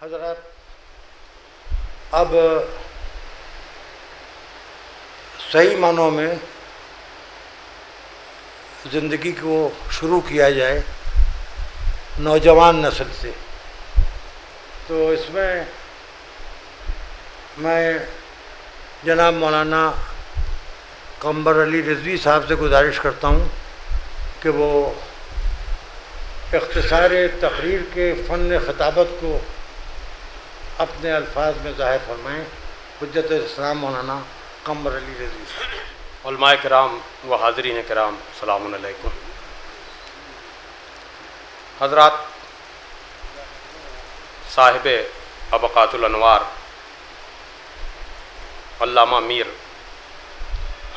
حضرات، اب صحیح معنوں میں زندگی کو شروع کیا جائے نوجوان نسل سے، تو اس میں جناب مولانا قمر علی رضوی صاحب سے گزارش کرتا ہوں کہ وہ اختصار تقریر کے فن خطابت کو اپنے الفاظ میں ظاہر فرمائیں۔ حجت الاسلام مولانا قمر علی رضوی صاحب۔ علماء کرام و حاضرین کرام، السلام علیکم۔ حضرات، صاحب ابقات الانوار علامہ میر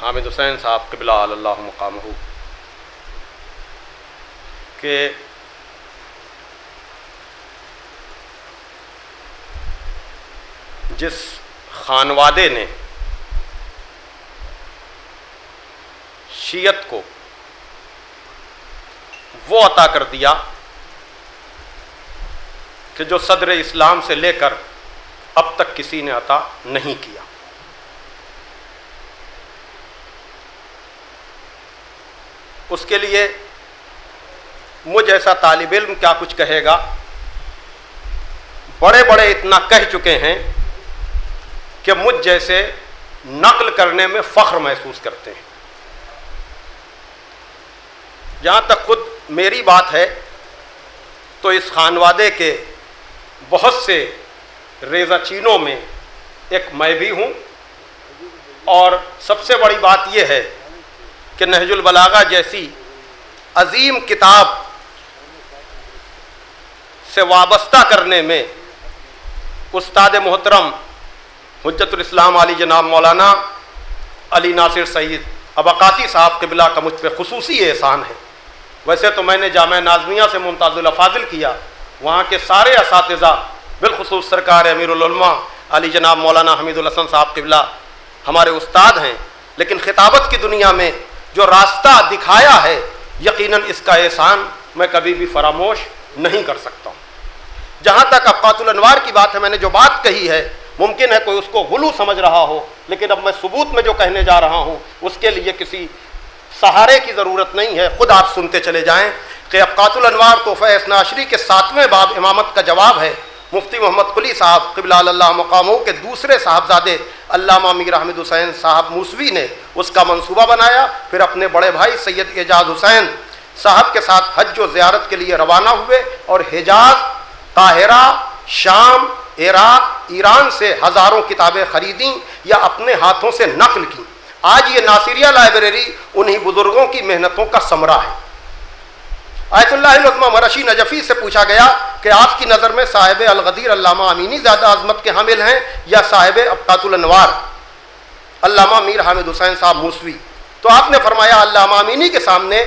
حامد حسین صاحب قبلہ اللہ مقامہ کہ جس خانوادے نے شیعت کو وہ عطا کر دیا کہ جو صدر اسلام سے لے کر اب تک کسی نے عطا نہیں کیا، اس کے لیے مجھ ایسا طالب علم کیا کچھ کہے گا؟ بڑے بڑے اتنا کہہ چکے ہیں کہ مجھ جیسے نقل کرنے میں فخر محسوس کرتے ہیں۔ جہاں تک خود میری بات ہے تو اس خانوادے کے بہت سے ریزہ چینوں میں ایک میں بھی ہوں، اور سب سے بڑی بات یہ ہے کہ نہج البلاغہ جیسی عظیم کتاب سے وابستہ کرنے میں استاد محترم حجت الاسلام علی جناب مولانا علی ناصر سعید ابقاتی صاحب قبلہ کا مجھ پہ خصوصی احسان ہے۔ ویسے تو میں نے جامعہ ناظمیہ سے ممتاز الافاضل کیا، وہاں کے سارے اساتذہ بالخصوص سرکار امیر العلماء علی جناب مولانا حمید الحسن صاحب قبلہ ہمارے استاد ہیں، لیکن خطابت کی دنیا میں جو راستہ دکھایا ہے، یقیناً اس کا احسان میں کبھی بھی فراموش نہیں کر سکتا ہوں۔ جہاں تک ابقات الانوار کی بات ہے، میں نے جو بات کہی ہے ممکن ہے کوئی اس کو غلو سمجھ رہا ہو، لیکن اب میں ثبوت میں جو کہنے جا رہا ہوں اس کے لیے کسی سہارے کی ضرورت نہیں ہے، خود آپ سنتے چلے جائیں کہ ابقات الانوار تحفہ اثنا عشری کے 7ویں باب امامت کا جواب ہے۔ مفتی محمد قلی صاحب قبلہ اللہ مقامہ کے دوسرے صاحبزادے علامہ میر حامد حسین صاحب موسوی نے اس کا منصوبہ بنایا، پھر اپنے بڑے بھائی سید اعجاز حسین صاحب کے ساتھ حج و زیارت کے لیے روانہ ہوئے، اور حجاز، قاہرہ، شام، عراق، ایران سے ہزاروں کتابیں خریدیں یا اپنے ہاتھوں سے نقل کی۔ آج یہ ناصریہ لائبریری انہی بزرگوں کی محنتوں کا ثمرہ ہے۔ آیت اللہ العظمہ مرشی نجفی سے پوچھا گیا کہ آپ کی نظر میں صاحب الغدیر علامہ امینی زیادہ عظمت کے حامل ہیں یا صاحب ابقات الانوار علامہ میر حامد حسین صاحب موسوی؟ تو آپ نے فرمایا علامہ امینی کے سامنے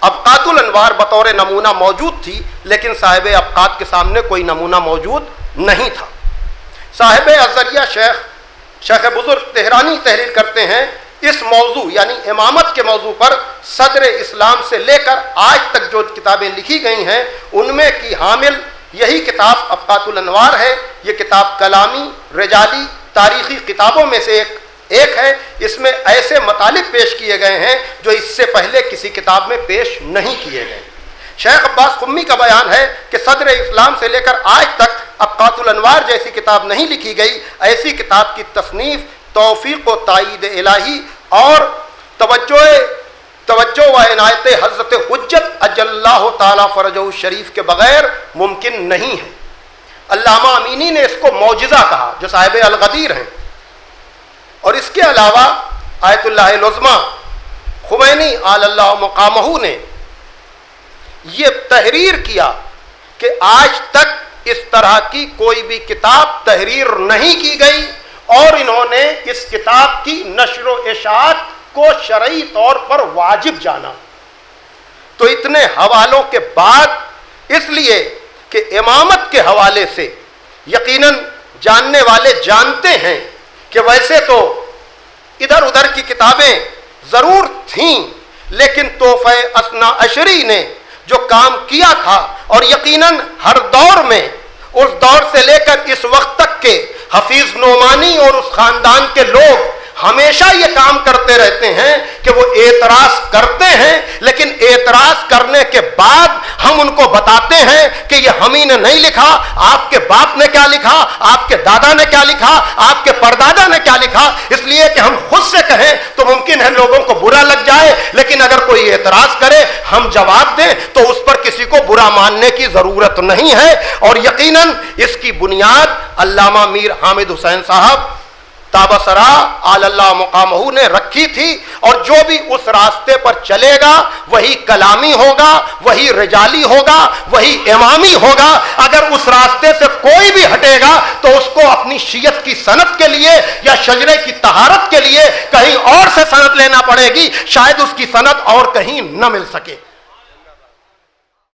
ابقات الانوار بطور نمونہ موجود تھی، لیکن صاحب ابقات کے سامنے کوئی نمونہ موجود نہیں تھا۔ صاحب الذریعہ شیخ بزرگ تہرانی تحریر کرتے ہیں، اس موضوع یعنی امامت کے موضوع پر صدر اسلام سے لے کر آج تک جو کتابیں لکھی گئی ہیں ان میں کی حامل یہی کتاب ابقات الانوار ہے۔ یہ کتاب کلامی، رجالی، تاریخی کتابوں میں سے ایک ہے۔ اس میں ایسے مطالب پیش کیے گئے ہیں جو اس سے پہلے کسی کتاب میں پیش نہیں کیے گئے۔ شیخ عباس قمی کا بیان ہے کہ صدر اسلام سے لے کر آج تک ابقات الانوار جیسی کتاب نہیں لکھی گئی۔ ایسی کتاب کی تصنیف توفیق و تائید الہی اور توجہ و عنایت حضرت حجت اجل اللہ تعالی فرجہ الشریف کے بغیر ممکن نہیں ہے۔ علامہ امینی نے اس کو معجزہ کہا، جو صاحب الغدیر ہیں، اور اس کے علاوہ آیت اللہ العظمہ خمینی آل اللہ مقامہ نے یہ تحریر کیا کہ آج تک اس طرح کی کوئی بھی کتاب تحریر نہیں کی گئی، اور انہوں نے اس کتاب کی نشر و اشاعت کو شرعی طور پر واجب جانا۔ تو اتنے حوالوں کے بعد، اس لیے کہ امامت کے حوالے سے یقیناً جاننے والے جانتے ہیں کہ ویسے تو ادھر ادھر کی کتابیں ضرور تھیں، لیکن تحفہ اثنا عشری نے جو کام کیا تھا، اور یقیناً ہر دور میں اس دور سے لے کر اس وقت تک کے حفیظ نعمانی اور اس خاندان کے لوگ ہمیشہ یہ کام کرتے رہتے ہیں کہ وہ اعتراض کرتے ہیں، لیکن اعتراض کرنے کے بعد ہم ان کو بتاتے ہیں کہ یہ ہم ہی نے نہیں لکھا، آپ کے باپ نے کیا لکھا، آپ کے دادا نے کیا لکھا، آپ کے پردادا نے کیا لکھا. اس لیے کہ ہم خود سے کہیں تو ممکن ہے لوگوں کو برا لگ جائے، لیکن اگر کوئی اعتراض کرے ہم جواب دیں تو اس پر کسی کو برا ماننے کی ضرورت نہیں ہے. اور یقیناً اس کی بنیاد علامہ میر حامد حسین صاحب تابسرا آل اللہ مقامہ نے رکھی تھی، اور جو بھی اس راستے پر چلے گا وہی کلامی ہوگا، وہی رجالی ہوگا، وہی امامی ہوگا. اگر اس راستے سے کوئی بھی ہٹے گا تو اس کو اپنی شیعت کی سند کے لیے یا شجرے کی طہارت کے لیے کہیں اور سے سند لینا پڑے گی، شاید اس کی سند اور کہیں نہ مل سکے.